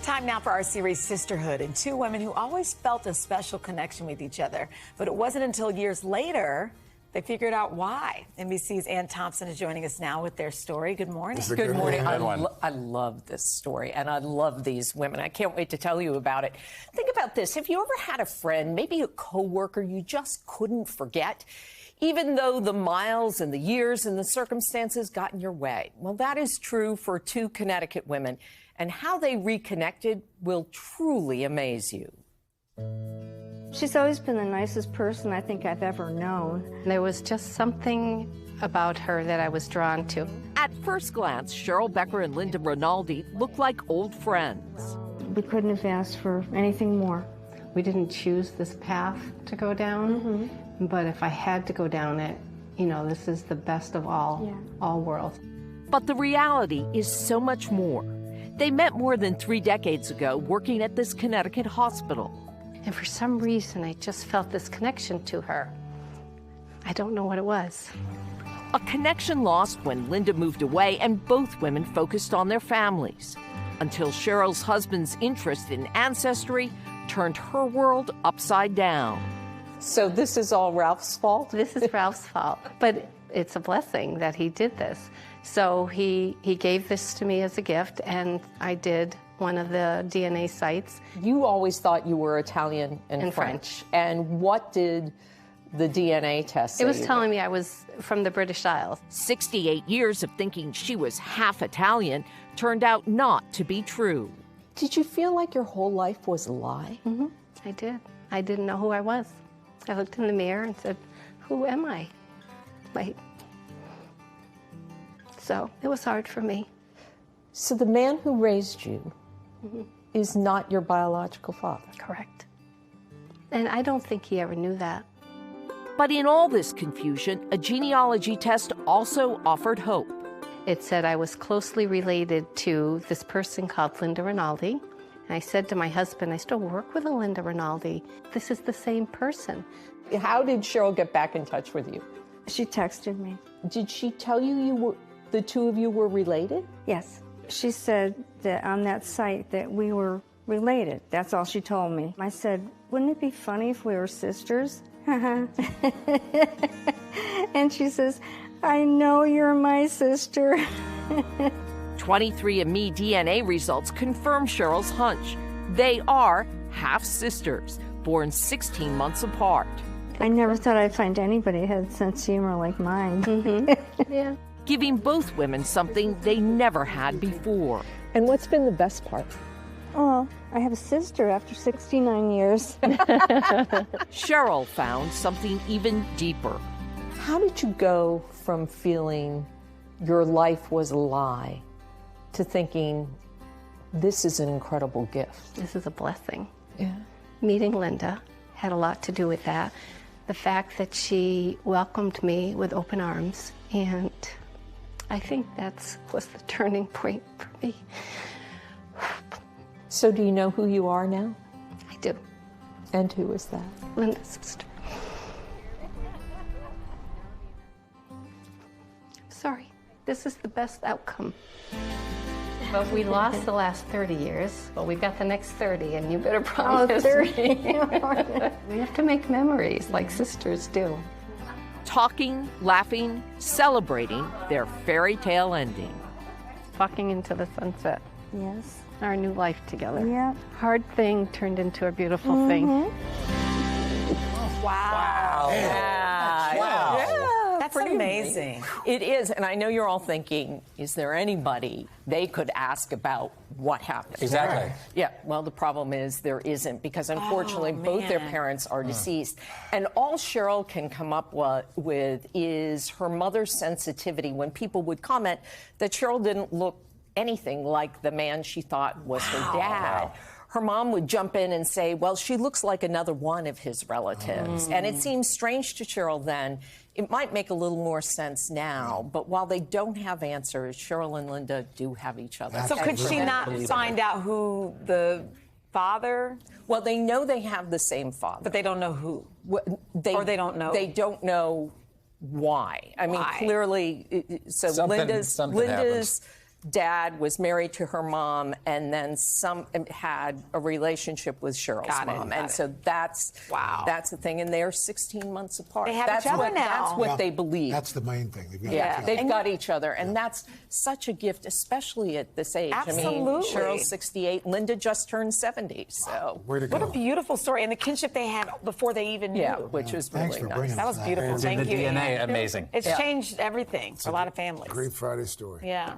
Time now for our series Sisterhood, and two women who always felt a special connection with each other. But it wasn't until years later they figured out why. NBC's Ann Thompson is joining us now with their story. Good morning. Good morning. I love this story, and I love these women. I can't wait to tell you about it. Think about this. Have you ever had a friend, maybe a coworker you just couldn't forget, even though the miles and the years and the circumstances got in your way? Well, that is true for two Connecticut women, and how they reconnected will truly amaze you. She's always been the nicest person I think I've ever known. There was just something about her that I was drawn to. At first glance, Cheryl, Becker, and Linda Rinaldi look like old friends. We couldn't have asked for anything more. We didn't choose this path to go down, but if I had to go down it, you know, this is the best of all worlds. But the reality is so much more. They met more than 3 decades ago working at this Connecticut hospital. And for some reason, I just felt this connection to her. I don't know what it was. A connection lost when Linda moved away and both women focused on their families, until Cheryl's husband's interest in ancestry turned her world upside down. So this is all Ralph's fault? This is Ralph's fault, but it's a blessing that he did this. So he gave this to me as a gift, and I did one of the DNA sites. You always thought you were Italian and French. And what did the DNA test say? It was telling me I was from the British Isles. 68 years of thinking she was half Italian turned out not to be true. Did you feel like your whole life was a lie? I did. I didn't know who I was. I looked in the mirror and said, who am I? So it was hard for me. So the man who raised you is not your biological father? Correct. And I don't think he ever knew that. But in all this confusion, a genealogy test also offered hope. It said I was closely related to this person called Linda Rinaldi. And I said to my husband, I still work with a Linda Rinaldi. This is the same person. How did Cheryl get back in touch with you? She texted me. Did she tell you the two of you were related? Yes. She said that on that site that we were related. That's all she told me. I said, wouldn't it be funny if we were sisters? And she says, I know you're my sister. 23andMe DNA results confirm Cheryl's hunch. They are half-sisters, born 16 months apart. I never thought I'd find anybody who had sense of humor like mine. Yeah. Giving both women something they never had before. And what's been the best part? Oh, I have a sister after 69 years. Cheryl found something even deeper. How did you go from feeling your life was a lie to thinking this is an incredible gift? This is a blessing. Yeah. Meeting Linda had a lot to do with that. The fact that she welcomed me with open arms, and I think that was the turning point for me. So do you know who you are now? I do. And who is that? Linda's sister. Sorry, this is the best outcome. But we lost the last 30 years. Well, we've got the next 30, and you better promise 30. We have to make memories like sisters do. Talking, laughing, celebrating their fairy tale ending. Walking into the sunset. Yes. Our new life together. Yeah. Hard thing turned into a beautiful thing. Wow. Yeah. Wow. Yeah. That's amazing. It is, and I know you're all thinking, is there anybody they could ask about what happened? Exactly. Yeah, well, the problem is there isn't, because unfortunately both their parents are deceased. And all Cheryl can come up with is her mother's sensitivity when people would comment that Cheryl didn't look anything like the man she thought was her dad. Her mom would jump in and say, well, she looks like another one of his relatives. And it seems strange to Cheryl then. It might make a little more sense now, but while they don't have answers, Cheryl and Linda do have each other. So could she not find out who the father? Well, they know they have the same father. But they don't know who? Or they don't know? They don't know why. I mean, clearly, so Something Linda's happens. dad was married to her mom and then had a relationship with Cheryl's mom. And so that's the thing. And they're 16 months apart. They have each other now. That's what they believe. That's the main thing. They've got each other. And that's such a gift, especially at this age. Absolutely. I mean, Cheryl's 68. Linda just turned 70. So Way to go. What a beautiful story. And the kinship they had before they even knew. Which was Thanks really for nice. bringing That was beautiful. And Thank the you. DNA, Ian. amazing. It's changed everything for a lot of families. Great Friday story. Yeah.